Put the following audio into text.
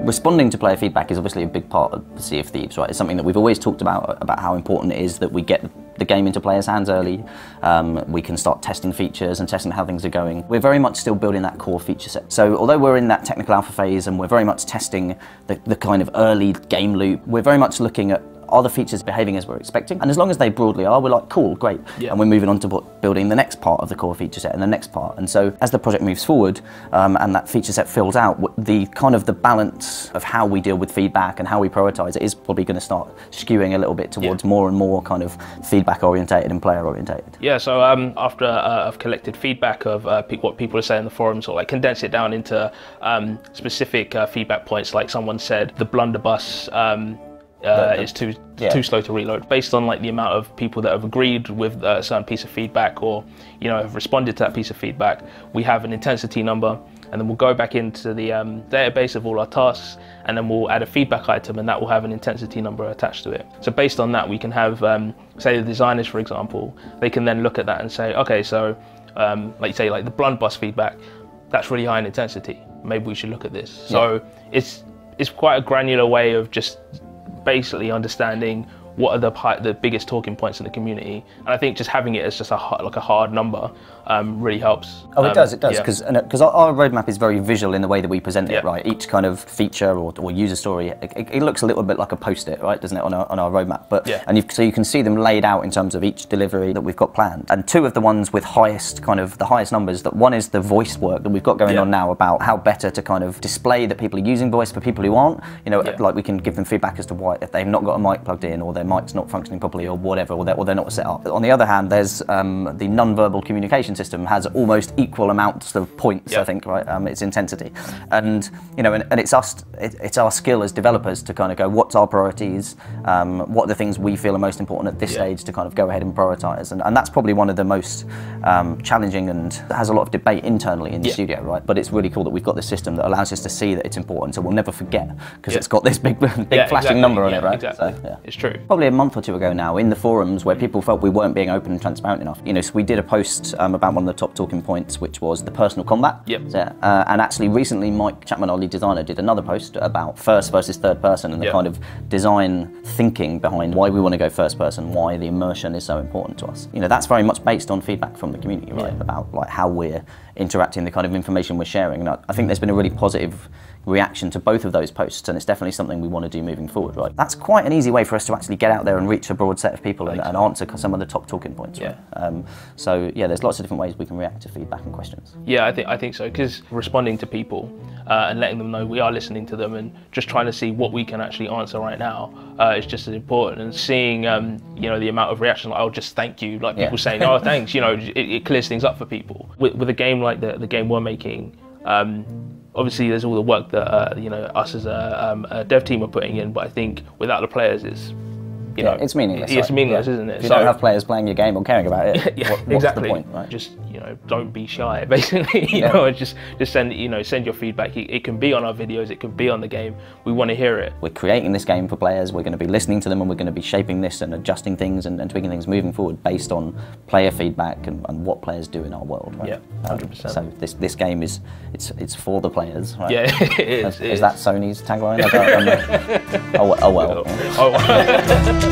Responding to player feedback is obviously a big part of the Sea of Thieves, right? It's something that we've always talked about how important it is that we get the game into players' hands early. We can start testing features and testing how things are going. We're very much still building that core feature set. So although we're in that technical alpha phase and we're very much testing the kind of early game loop, we're very much looking at, are the features behaving as we're expecting? And as long as they broadly are, we're like, cool, great. Yeah. And we're moving on to building the next part of the core feature set and the next part. And so as the project moves forward and that feature set fills out, the kind of the balance of how we deal with feedback and how we prioritize it is probably going to start skewing a little bit towards more and more kind of feedback orientated and player orientated. Yeah, so after I've collected feedback of what people are saying in the forums, or like condense it down into specific feedback points, like someone said the blunderbuss is too slow to reload, based on like the amount of people that have agreed with a certain piece of feedback, or have responded to that piece of feedback. We have an intensity number, and then we'll go back into the database of all our tasks, and then we'll add a feedback item, and that will have an intensity number attached to it. So based on that, we can have, say the designers, for example, they can then look at that and say, okay, so like you say, like the blunderbuss feedback, that's really high in intensity. Maybe we should look at this. So it's quite a granular way of just basically understanding what are the biggest talking points in the community, and I think just having it as just a hard number really helps. Oh, it does, because our roadmap is very visual in the way that we present it, right? Each kind of feature or user story, it looks a little bit like a post-it, right, doesn't it, on our roadmap? But so you can see them laid out in terms of each delivery that we've got planned. And two of the ones with the highest numbers, that one is the voice work that we've got going on now about how better to kind of display that people are using voice for people who aren't. Like we can give them feedback as to why, if they've not got a mic plugged in, or their mic's not functioning properly, or whatever, or they're not set up. On the other hand, there's the non-verbal communication system has almost equal amounts of points, I think, right? Its intensity, and and it's our skill as developers to kind of go, what's our priorities, what are the things we feel are most important at this stage to kind of go ahead and prioritize, and that's probably one of the most challenging, and has a lot of debate internally in the studio, right? But it's really cool that we've got this system that allows us to see that it's important, so we'll never forget, because it's got this big flashing number on it, right? Exactly. So, it's true. Probably a month or two ago now, in the forums where people felt we weren't being open and transparent enough, so we did a post about one of the top talking points, which was the personal combat. And actually recently Mike Chapman, our lead designer, did another post about first versus third person, and the kind of design thinking behind why we want to go first person, why the immersion is so important to us. That's very much based on feedback from the community, right? About like how we're interacting, the kind of information we're sharing. And I think there's been a really positive reaction to both of those posts, and it's definitely something we want to do moving forward, right? That's quite an easy way for us to actually get out there and reach a broad set of people and answer some of the top talking points, right? So there's lots of different ways we can react to feedback and questions. Yeah, I think so, because responding to people and letting them know we are listening to them, and just trying to see what we can actually answer right now is just as important. And seeing the amount of reaction, like, oh, just thank you, like people saying, oh, thanks, it clears things up for people. With a game like the game we're making, obviously there's all the work that us as a dev team are putting in, but I think without the players, it's it's meaningless. It's meaningless, isn't it? If you don't have players playing your game or caring about it, what's exactly. the point, right? Just don't be shy, basically. Just send your feedback. It can be on our videos, it can be on the game. We want to hear it. We're creating this game for players. We're going to be listening to them, and we're going to be shaping this and adjusting things and tweaking things moving forward based on player feedback and what players do in our world. Right? Yeah, 100%. So this game it's for the players, right? Yeah, it is. Is that Sony's tagline? I don't remember. Oh well. Oh well.